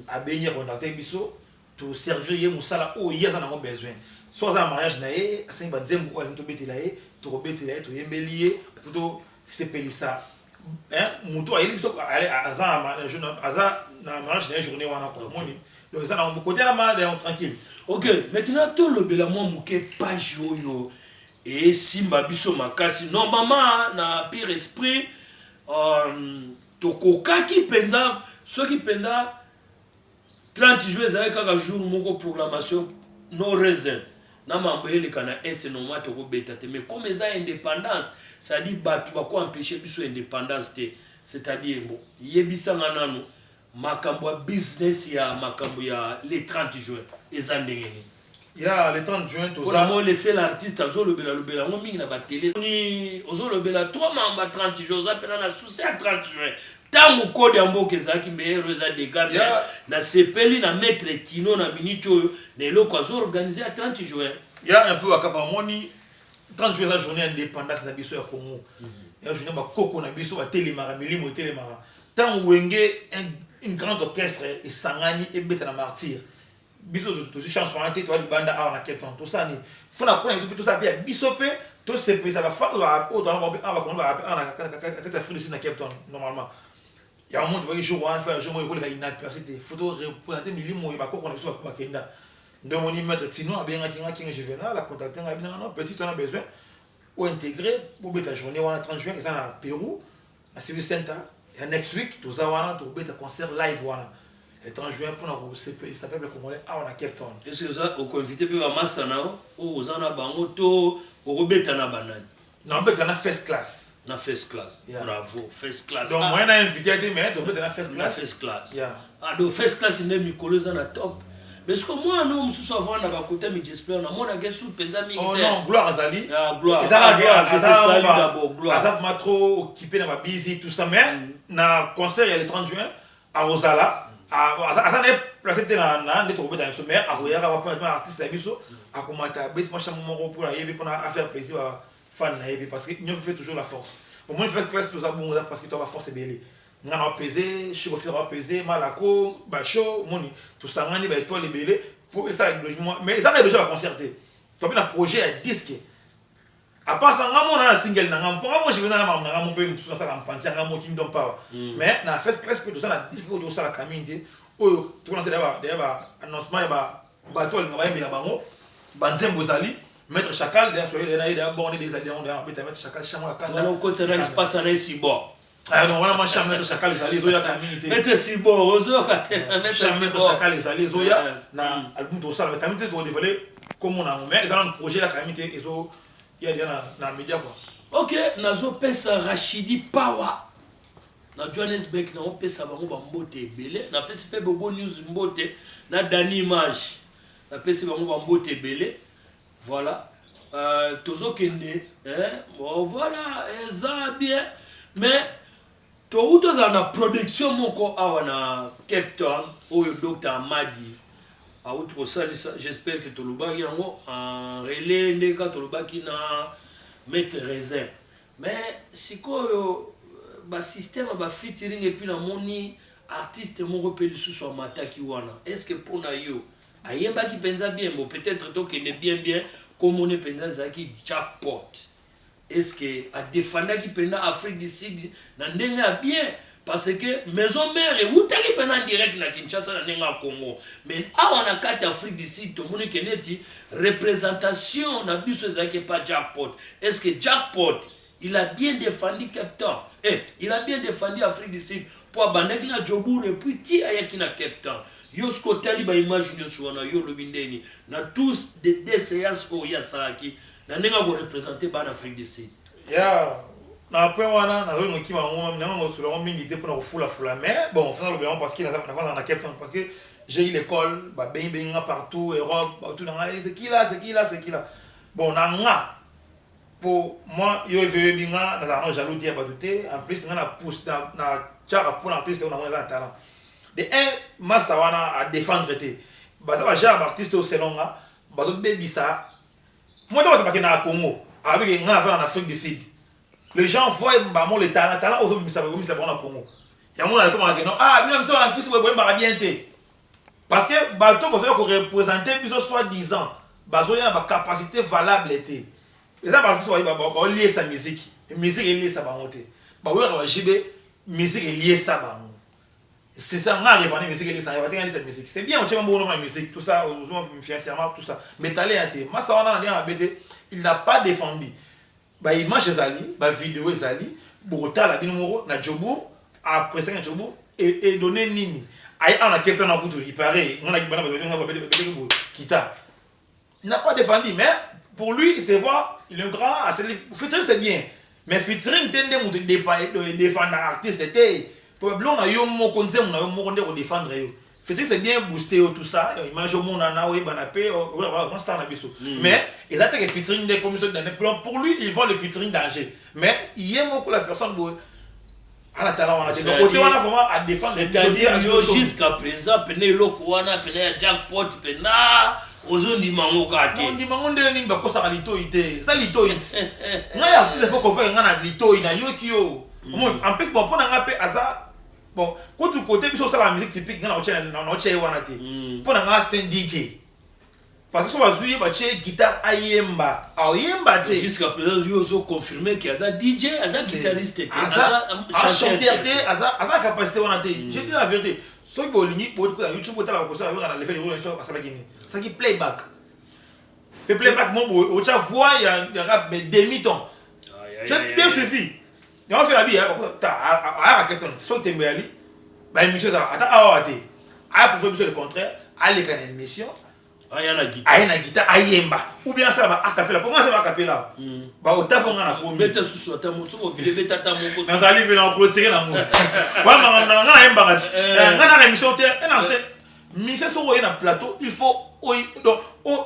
a benir contacter biso to servir musala o yeza na besoin. Soit un mariage na ye, c'est ba zembo to betela ye, to betela ye to yembelier, to sepelisa. Moutou a eu na mariage d'une journée wana ko moni donc ça na côté la mal tranquille. OK, maintenant tout le bela moi muke page yo et simba biso makasi normalement na pire esprit to kokaki penza ceux qui penda 30 jours avec un jour moko programmation no raison na mambo ele kana est no mwa to ko beta te mais comme ça indépendance ça dit batu ba ko empêcher biso indépendance te c'est-à-dire bon yebisa nanu makambo business ya makambo ya les 30 juin ezandengeni ya les 30 juin tout ça on laisser l'artiste azo le bela ngo mingi na ba télé ni ozo le bela 3 mamba 30 jours ça pena na souci à 30 juin tango code ya mboka ezaki meilleur eza des gars na sepeli na maître Tino na minute oyo na eloko azo organiser à 30 juin ya info akapa moni 30 juin la journée indépendance na biso ya Congo ya journée ba koko na biso ba télémara milimo télémara tango wenge une grande orchestre et sangani et beta na martyr biso to chance pour entrer toi banda a na Cape Town tout ça ni faut na connaître tout ça bien biso pe to se pesa ba fa au dans ba ko ba na Afrique ici na Cape Town normalement ya un monde ba jour on fait jour mo ko la inadversité photo représenter milimo ba ko na biso ba kenda donc on y mettre Tino a bien qui juvénal la contacter a bien non petit on a besoin ou intégrer pour beta journée on 30 juin ça na Pérou à Civic Center et next week tout ça wana to beta concert live wana le 30 juin pour nous il s'appelle le Congolais à on a Cape Town. Est-ce que ça au invité pe ba masana o ozana bango to o robeta na banane non beta na first class na first class bravo first class donc moi na invité mais to beta na first class na first class yeah ah do first class ne mikolo za na top mais ce que moi non mususu avant na ba côté mi j'espère na mona ke sous penza mi oh non gloire azali ah gloire je te salue d'abord gloire azaf ma trop occupé na ba busy tout ça mais na concert le 30 juin à Rosala ça n'est placé dans des troupes dans le sommet à Royara va prendre un artiste à biso à commenter à bête moi chaque moment pour y pour faire plaisir à fan parce que nous fait toujours la force au moins fait classe tout ça bon parce que tu vas force belé on a pesé chauffeur va peser malako bacho moni tout ça ngani ba étoile belé pour ça le logement mais ça déjà va concerter tu as un projet à disque à part ça ngamo na single na ngamo ngamo je venais na ngamo pe tout ça la penser ngamo qui me donne pas mais na fait classe tout ça na disque tout ça la communauté oyo tout lancer d'abord annoncement ya ba bateau le va mbela bango banzembo zali mettre chacal derrière soyez là il a borné des alliés on doit mettre chacal chamon la kanda on continue à passer na si bon ah non voilà machin mettre chacal zali zoya communauté mettre si bon ozo mettre chacal zali zoya na album tout ça la communauté doit dévoiler comme on a mais ils ont un projet la communauté ils ont il y a na média quoi. OK nazo pesa Rachidi Power na Johannesburg na pesa bango ba mbote ebele na pesa pe bobo news mbote na Dani Image na pesa bango ba mbote ebele voilà tozo kende bon voilà ça bien mais to utoza na production moko awa na Cape Town oyo Dr Amadi autre ça j'espère que tolobaki yango en relais ndeka tolobaki na mettre raisin mais sikoyo ba système ba featuring et puis na moni artiste moko pe lisusu amataki wana est-ce que pona yo ayemba ki penza bien mo peut-être to que ne bien comme on est penza zaki jackpot est-ce que a défendre qui penza Afrique du Sud na ndenga bien parce que maison mère et utaki penza direct na Kinshasa na ndenga Congo mais awana kati Afrique du Sud to moni keneti représentation na biso zaki pas jackpot est-ce que jackpot il a bien défendu Cape Town il a bien défendu Afrique du Sud pour abandonner na Jobour et puis ti ayaki na Cape Town yo sko tali ba image nyo suwana yo lobindeni na tous des séances ko ya saraki na nenga ko représenter ba Afrique du Sud ya na après wana na zo ngokima ngoma na ngo sula mingi te pona ko fula mais bon finalement bien parce qu'il na Cape Town parce que j'ai eu l'école ba ben partout Europe partout dans c'est qui là bon na nga pour moi yo veut binga na jaloux dia ba douter en plus na pousse na tchara pour l'artiste on a un talent de un master wana à défendre té baza ba genre artiste au selonga bazo bebisa moi to ba na Congo avec nga va en Afrique du Sud les gens voient mbamo le talent aux bimisa ba na Congo ya mona to ma que non bien ça en Afrique ba bien té parce que bato bazo ko représenter biso soi-disant bazo ya ba capacité valable té les gens ba lié sa musique est liée sa bangoté ba oui ba jibe musique est liée sa bangoté. C'est ça, on arrive à la musique, c'est bien, on tient bon dans la musique, tout ça, financièrement, tout ça. Mais t'allais à tes, il n'a pas défendu. Bah, image Zali, bah, vidéo Zali, Bogota, la numéro, na Jobour, après ça, Jobour, et donner Nini. Aïe, on a quelqu'un en couteau, il paraît, on a dit, Kita. Il n'a pas défendu, mais pour lui, c'est voir, il est un grand, featuring c'est bien, mais featuring, tendez de défendre l'artiste, c'était. Problème na yo mo konze mo na yo mo konde ko défendre yo c'est bien booster tout ça image au monde na we banapé on star na biso mais ils attaquent le featuring des commissions d'un plan pour lui ils vont le featuring danger mais il aime beaucoup la personne bo à la talent on a des côté on a vraiment à défendre c'est-à-dire yo jusqu'à présent pené loko wana pené jackpot pena ozondi mango kate ondi mango ndeni ba kosa lito ite ça lito ite nga artiste faut qu'on fait ngana lito ina yo tio en plus bon pour nga pe aza bon côté biso ça la musique typique ngana oche wana te pour nga c'est un DJ parce que so bazuye ba che guitare ayemba te jusqu'à présent yo so confirmer que aza DJ aza guitariste aza chanteur te aza capacité wana te je dis la vérité so bo lingi pour YouTube otala ko ça na le fait les so asala kini ça qui playback le playback mon bo o cha voix il y a rap mais demi-ton c'est bien suffit. On fait la vie, à sauter Mbéali, émission ça, attends, pour faire le contraire, aller dans une émission, ayana guitare, ayemba, ou bien ça va acapella, pour moi ça va acapella, bah au taf on a la première. Beta sous ta moto, beta ta moto. Dans un livre on clôturer l'amour. Ouais, on a ayemba, on a émission mission sur un plateau, il faut donc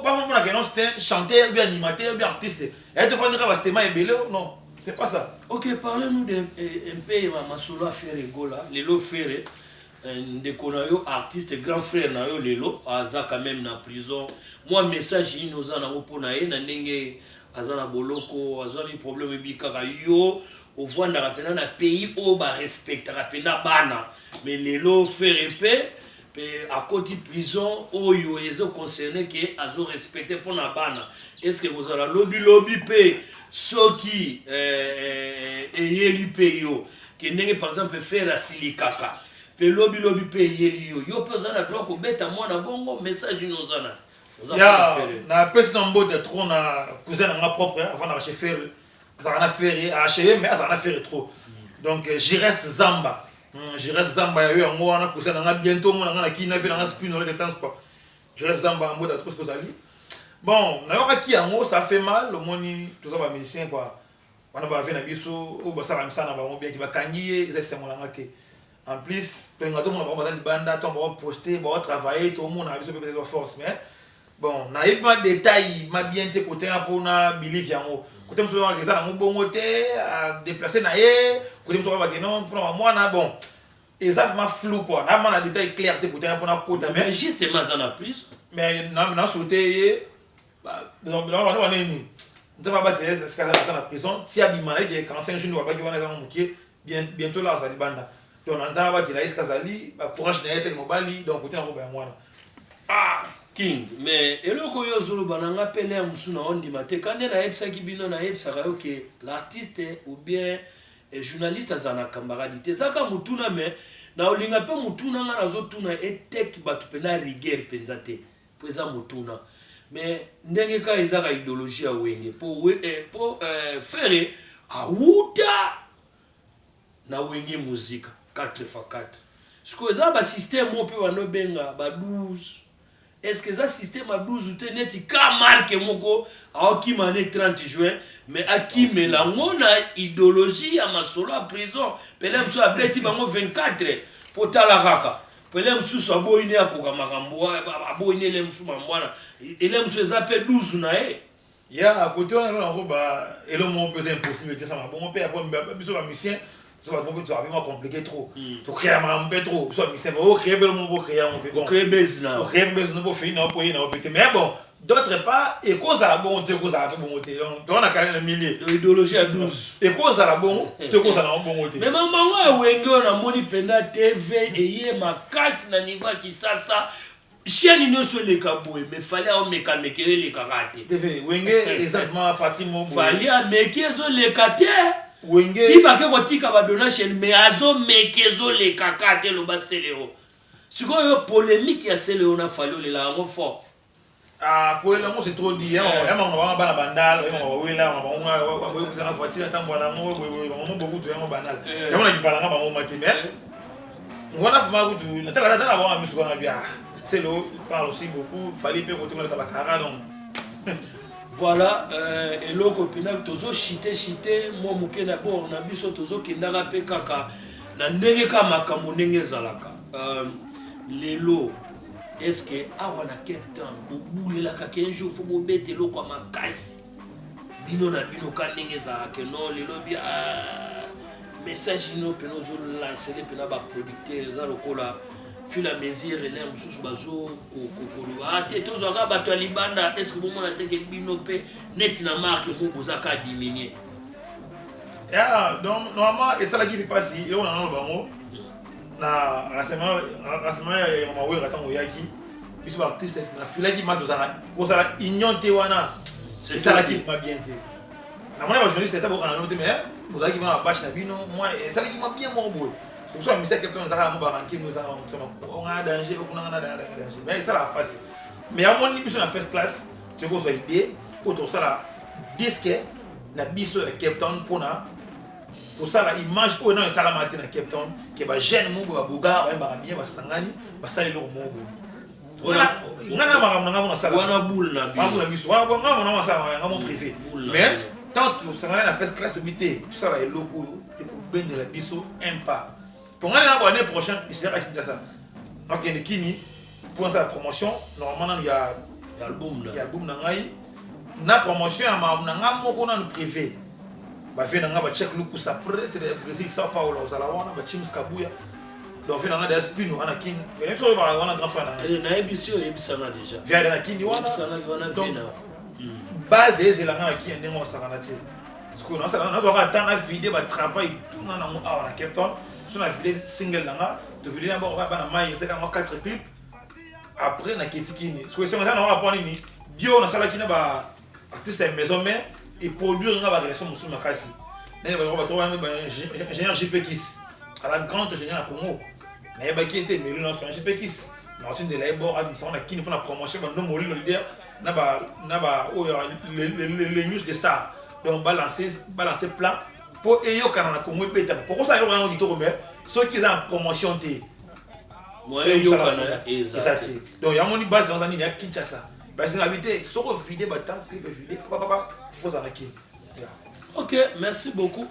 pas vraiment la question c'est chanteur, bien animateur, bien artiste. Elle te faut dire que c'est et belé non. C'est pas ça. Ok, parlez-nous d'un peu de Masolo Ferre Gola, Lelo Ferre, de Konayo, artiste, grand frère Nayo Lelo, Aza quand même na prison. Moi, message, il nous a pour Naye, Nenge, Azana Boloko, Azana problème Bikara Yo, au voit dans un pays où on respecte, Rapena Bana, mais Lelo Ferre à côté de prison, où ils sont concernés qui ont respecté pour la Bana. Est-ce que vous avez lobby pay? Ceux qui élu payo qui n'est par exemple faire la silikaka pe lobby paye yo personne a droit ko beta moi na bongo message inozana ya na personne en mode trop na cousin na propre avant d'acheter faire ça en a fait acheter mais ça en a fait trop donc Jires Zamba yo ngo na cousin na bientôt mo na kina fait na spin le temps quoi Jires Zamba en mode trop ce que ça dit. Bon, ça fait mal, le moni, tout ça va musicien quoi. On a pas vu na biso ou ça va ça na ba bien qui va kangier, c'est mon langate. En plus, tout le monde va dans banda, on va poster, on va travailler, tout le monde a biso peut-être force mais bon, na y pas détail, ma bien te côté pour na believe yango. Côté monsieur on ça na bongo te à déplacer na yé, côté monsieur va que non pour moi na bon. Et ça m'a flou quoi. Na man a détail clair te côté pour na côté mais justement ça na plus. Mais na sauter donc là on est nous ne va pas te laisser dans la prison si abima j'ai 45 jours va pas qui va mukie bientôt là ça libanda donc on entend va te laisser kazali courage na être mobali donc côté na ko ba mwana King, mais eloko yo zolo bananga pele musuna ondima te kande na epsa ki bino na epsa ka yoke l'artiste ou bien journaliste azana camarade te saka mutuna me na olinga pe mutuna nga nazo tuna etek batu pena rigueur penza te pesa mutuna mais ndenge ka ezaka idéologie ya wenge po faire auta na wenge musique 4x4 siko eza ba système mo pe bano benga ba 12. Est-ce que ça système à 12 ou te neti ka marque moko aoki mané 30 juin mais aki melango na idéologie à masolo à prison pelem so a beti bango 24 pour tala kaka pelem so so boyine akoka makambo aboyine lem so mambwana elem so ezapé 12 na e ya côté on a ba elo mo peut impossible ça ma bon père bon biso ba musicien ça va donc vraiment compliqué trop to créer un peu trop soit musicien va créer bel mon beau créer on peut bon créer business créer business pour finir pour y na mais bon d'autre part et cause à la bon te cause à la bon te donc on a quand même un millier idéologie à 12 et cause à la bon te cause à la bon te mais maman wengo na moni penda TV eye makasi na niveau qui ça chaîne nyonso le kaboy mais fallait on mécaniquer les karaté TV wenge exactement patrimoine fallait méquer zo le kate wenge ti ba ke kotika ba donation mais azo mekezo le kakate lo baselero sikoyo polémique ya selero na fallo le la ngo fort ah pour là moi c'est trop dit hein on va bana bandal on va là on va boyo kusana voiture tambo na ngo on beaucoup de banal ya on a dit balanga ba mo matime on va faire beaucoup de la tala tala ba musique on a bien c'est le parle aussi beaucoup fallait pe côté la bakara donc voilà eloko pina tozo chité mo muke na bord na biso tozo kindaka pe kaka na ndenge ka makambo ndenge zalaka lelo est-ce que awana Cape Town bobulela ka 15 jours faut bobete loko makasi bino na bino ka ndenge zalaka non lelo bia message no peno zo lancer le pena ba producteur za lokola fil à mesure les mususu bazo kokolo ate tozoka bato libanda est-ce que bomona teke bino pe net na marque mo bozaka diminuer ya donc normalement et ça la qui passe il on a bango na rassemblement ya mama wera tango yaki biso artiste na fila qui ma dozara ko sala union te wana c'est ça la qui m'a bien te na mona ba journaliste eta bokana no te mais bozaki ma batch na bino moi et ça la qui m'a bien mo boy c'est ça monsieur Cape Town zara mo ba ranking nous zara on a danger on a danger mais ça la passe mais à mon biso na first class tu ko so idée pour to sala disque na biso Cape Town pona pour ça la image au non ça la matin na Cape Town que ba jeune mo ba buga ba bien ba sangani ba sala lo mo bo ngana makambo ngamo na sala wana boule na biso wana ngamo na sala ngamo privé mais tant que sangana na first class to bité tout ça la eloko et pour ben de la biso un pas pour l'année prochaine il sera à Kinshasa donc il y a kini pour sa promotion normalement il y a album na ngai na promotion na ngamo ko na privé ba fait na ngaba check luku sa prêtre précis Sao Paulo za la wana ba Chims Kabuya donc fait na ngada spino ana king et tout ba wana grand frère na ebisio ebisana déjà via na kini wana vina base c'est la ngana ki ndenge sa kana ti parce que na ça na zo ka tana vidéo ba travail tout na ngo awa na Cape Town sur la vidéo single là de vidéo d'abord va na mai c'est quand 4 clips après na ketikini parce que c'est ça na va pas ni bio na sala kina ba artiste maison mais et produire na ba relation musu makasi na ba ba to ingénieur JP Kiss à la grande ingénieur à Congo na ba qui était melu na JP Kiss Martin de la bord a ça na kini pour la promotion ba no moli le leader na ba les news des stars donc balancer plan pour eyo kana na Congo beta pourquoi ça yo on dit to mais ceux qui en promotion té moi yo kana exact donc ya moni base dans anini ya Kinshasa base na habiter soko vidéo batant clip vidéo papa faut ça nakini. OK, merci beaucoup.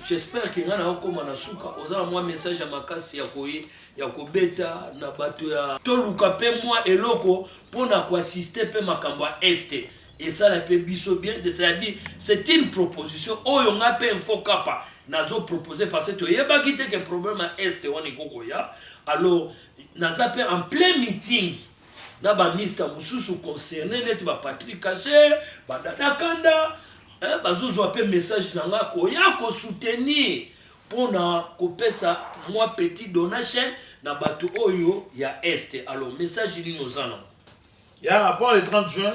J'espère que ngana okoma na suka ozala moi message ya makasi ya koyi ya kobeta na bato ya toluka pe moi eloko pona ko assister pe makambo ya este. Et ça la peut biso bien, c'est-à-dire c'est une proposition. Oh on a pas info kapa nazo proposer parce que yeba kite que problème est woni kokoya. Alors naza pe en plein meeting na ba ministre mususu concerné net ba Patrick Kaché, ba Dada Kanda, bazo pe message nanga ko ya ko soutenir pona ko pesa moi petit donation na bato oyo ya est. Alors message ni ozana Ya pour le 30 juin,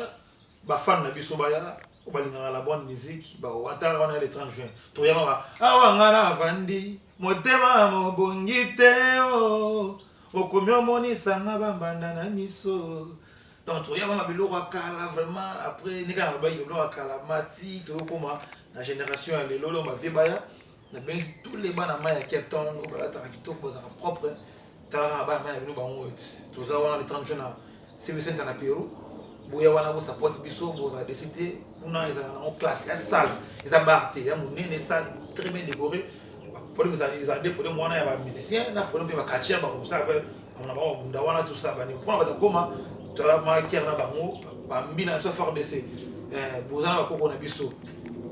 ba fan na biso ba ya, o ba linga la bonne musique, ba o atara wana le 30 juin. To ya ba awa ngana vandi, motema mo bongite o. Okomi omonisa nga bambanda na miso. Donc to ya ba biloko akala vraiment après ni kana ba biloko akala mati to koma la génération ya lelo ba vibaya. Na ben tous les bana ma ya Cape Town o ba ta kitoko ba propre. Tala ba ma na bino ba ngoti. To za wana le 30 juin na Sylvestre na Pérou. Boya wana bo support biso bo za décider una eza na classe ya salle eza barté ya monene salle très bien décorée pour les aider pour les moyens ya ba musiciens na pour les ba kachia ba comme ça on a ba bunda wana tout ça ba ni point ba koma to la ma kier na bango ba mbina so fort baisser bozana ba koko na biso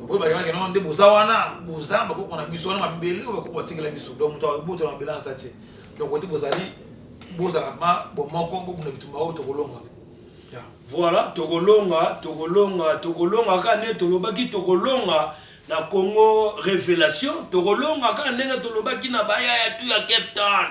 bo ba yana ke no nde bozawana bozana ba koko na biso wana mabele ba koko tikela biso donc to bo to na balance ati donc wote bozali bozala ma bo moko bo na bitumba o to kolonga. Voilà, Togolonga, kane tolobaki Togolonga na Congo Révélation, Togolonga kane tolobaki na baya ya tu ya Cape Town.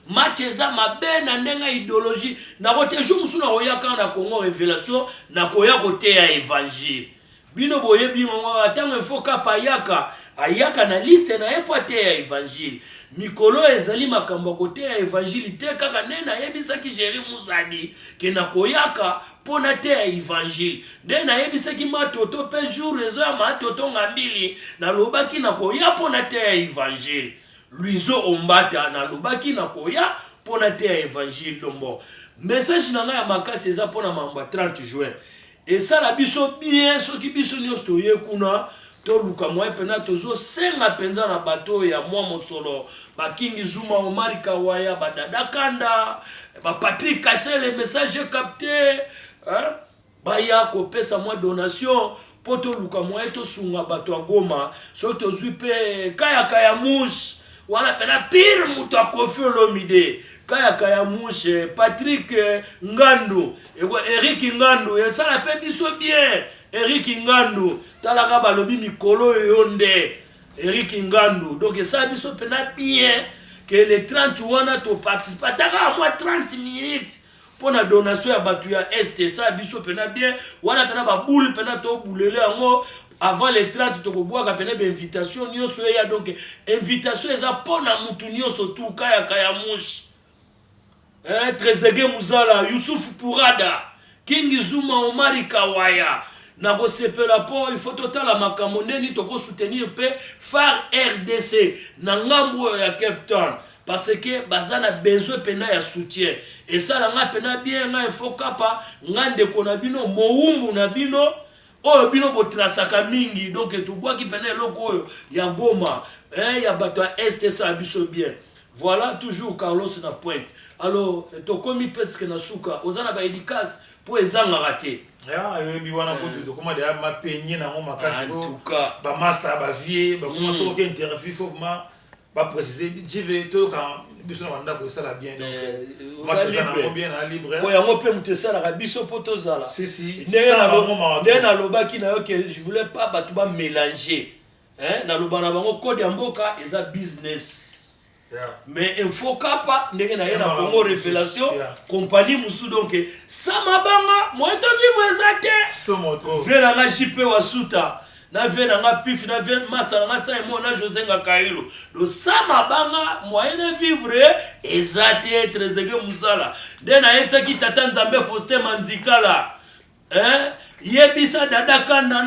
Match eza mabe na ndenga idéologie na kote jomusu na oyaka na Congo Révélation na koya kote ya évangile. Bino boye bingo atanga foka payaka ayaka na liste na epote ya évangile. Mikolo ezali makambo kote ya évangile te kaka nena yebisaki Jérémy Musadi ke na koyaka pona te ya évangile. Nde na yebisaki matoto pe jour rezo ya matoto ngambili na lobaki na koya pona te ya évangile. Luizo Ombata na lobaki na koya pona te ya évangile dombo. Message na ya makasi eza pona mamba 30 juin. Et ça la biso bien soki biso nyos toye kuna to luka mwa pena tozo senga penza na bato ya mwa mosolo ba King Zuma Omar Kawaya ba Dada Kanda ba Patrick Kassel le message capté hein ba ya ko pesa mwa donation poto luka mwa to sunga bato ya Goma so to zupe kaya mush wala pena pire muto akofi Olomide kaya mushe Patrick Ngandu Eric Ngandu et ça la pe biso bien Eric Ngandu talaka balobi mikolo yonde Eric Ngandu donc ça biso pena bien que les 30 wana to participer taka moi 30 minutes pour la donation ya batu ya est ça biso pena bien wana pena ba boule pena to boulele ngo avant les 30 to boa ka pena invitation nyoso ya donc invitation eza pona mutu nyoso tout kaya mushi Trezege Muzala, Youssouf Pourada, King Zuma Omar Kawaya. Na ko sepela po il faut total la makamoneni to ko soutenir pe phare RDC na ngambo ya Cape Town parce que bazana besoin pena ya soutien et ça la nga pena bien nga il faut kapa ngande ko na bino moumbu na bino oyo bino botrasaka mingi donc to bois ki pena loko oyo ya Goma ya bato ya est ça biso bien. Voilà toujours Carlos na pointe. Alors, to komi presque na suka, ozana ba édicace pour ezanga raté. Ya, yebi wana potu to koma de ma peigner na ngoma kasi en tout cas, ba master ba vie, ba comment so aucun interview saufement ba préciser jive to quand biso na banda ko sala bien donc. Match ça bien na libre. Ko yango pe mutesa la biso poto zala. Si. Na lobaki na yo que je voulais pas batuba mélanger. Hein, na lobana bango code ya mboka eza business. Mais il faut kapa ndenge na yena Congo Révélation compagnie musu donc sama banga moi to vivre ezate vela na JP wasuta na vela nga pif na vela masa na sa mo na José Ngakailo do sama banga moyen vivre ezate Trezege Musala nde na yebisa ki tata Nzambe Faustin Manzikala yebisa Dada Kanda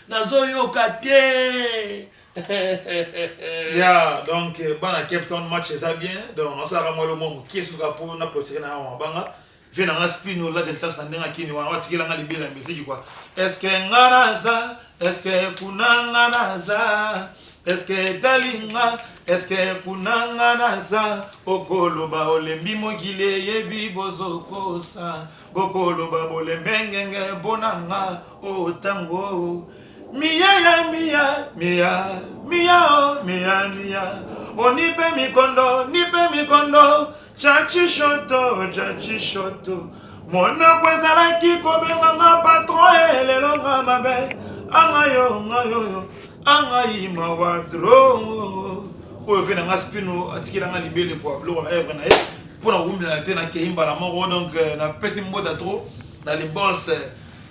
nazoyoka te Yeah, donc bana Cape Town match ça bien donc on s'arrête moi le monde qui est sur capot na clôturer na banga vient na spino là de temps na ndenga kini wa tikela nga libela musique quoi est-ce que nganaza est-ce que kunanganaza est-ce que dalinga est-ce que kunanganaza okoloba olembi mogile yebi bozokosa bokoloba bolembengenge bonanga otango Mia, onipe mikondo, chachi shoto, mona kwezala kiko benga patron elelo ngamabe, angayo, angayima wadro, o vena ngaspino atikila nga libele po ablo evre na pour la roue de la Keimba la mort donc na pesi mbota trop dans les boss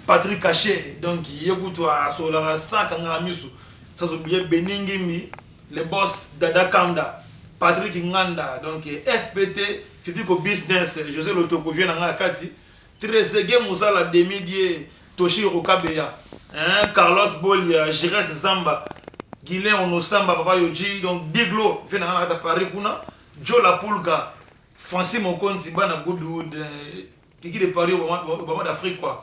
Patrick Caché donc il écoute à Solara Saka Ngamisu sans oublier Beningimi les boss Dada Kanda Patrick Nganda donc FPT Fifico Business José Lotoko vient na Kati Tresege Musala Demidie Toshiro Kabeya hein Carlos Bolia Jires Zamba Guilain Onosamba Papa Yoji donc Diglo vient na Paris kuna Joe La Pulga Francis Mokonzi bana Goodwood qui de Paris au moment d'Afrique quoi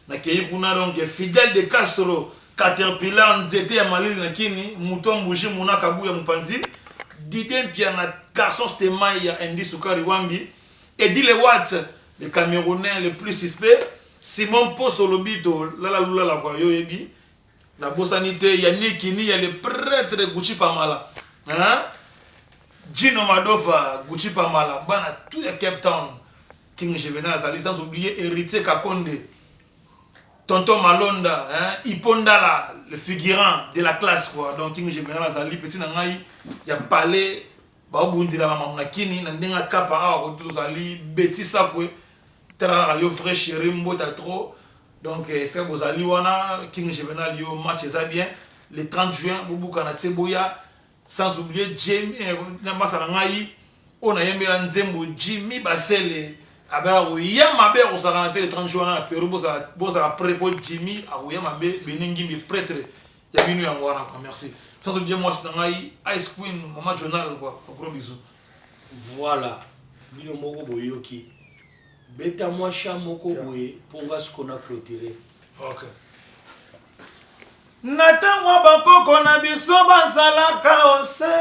na kei kuna donc Fidel de Castro Caterpillar Nzete ya Malili na Kini Mouton Bougie Muna Kabuya Mpanzi Didien Piana Garçon Stemaya Indi Sukari Wambi Eddie Lewat le Camerounais le plus suspect Simon Posolobito la lula la quoi yo yebi la bosanité Yannick Kini ya le prêtre Gucci Pamala hein Gino Madofa Gucci Pamala bana tout ya Cape Town King Juvenal Azali sans oublier Héritier Kakonde Tonton Malonda hein Ipondala le figurant de la classe quoi donc King Juvenal Azali petit na ngai ya palais ba bundila mama nakini na ndenga kapa a ko tozali betisa kwe tra yo frère chéri mbota trop donc c'est que bozali wana King Juvenal yo match ça bien le 30 juin bobuka na Tseboya sans oublier Jimmy Nambasa na ngai on a yembela nzembo Jimmy Basele abera ya mabe ko sara le 30 juin na Peru boza prépo Jimmy a ya mabe beningi mi prêtre ya binu ya ngwana quoi merci sans oublier moi c'est ngai Ice Queen maman journal quoi gros bisous voilà bino moko boyoki beta moi cha moko boye ponga ce qu'on a clôturé OK Natangwa bakoko na biso bazalaka ose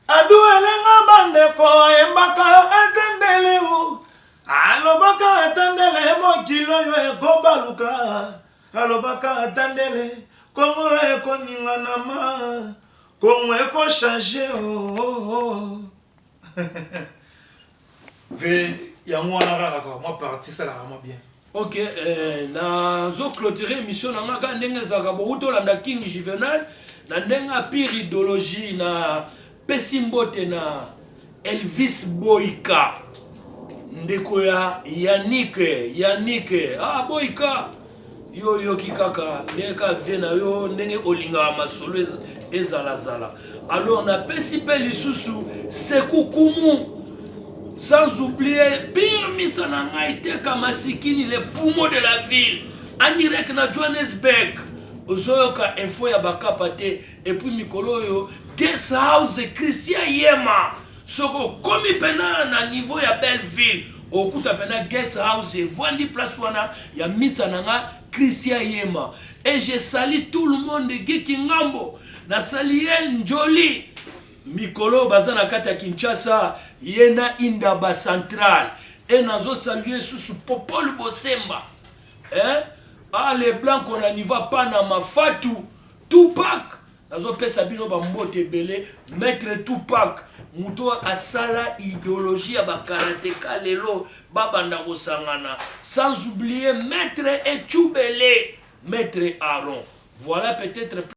aduelenga bandeko embaka atendele u alobaka atendele mokilo yo ekobaluka alobaka atendele kongo ekoninga na ma kongo eko changer oh ve yango wana kaka quoi moi parti ça la vraiment bien OK na zo clôturer émission na ngaka ndenge zaka bo utolanda King Juvenal na ndenga pire idéologie na pesimbote na Elvis Boyka ndeko ya Yannick Boyka yo kikaka ndeka vena yo ndenge olinga masolo ezalazala alors na pesipe lisusu sekukumu sans oublier Birmisa na ngaite Kamasikini les poumons de la ville en direct na Johannesburg ozoyoka info ya bakapate et puis mikolo yo guest house Christian Yema soko komi pena na niveau ya Belleville okuta pena guest house vandi place wana ya misa nanga Christian Yema et je salue tout le monde Giki Ngambo na saluer Njoli Mikolo bazana kata Kinshasa yena Indaba Central et nazo saluer sous Popol Bosemba les blancs on n'y va pas na Mafatu Tupac nazo pesa bino ba mbote belé maître Tupac muto asala idéologie ya ba karateka lelo babanda kosangana sans oublier maître Etchoubele maître Aaron voilà peut-être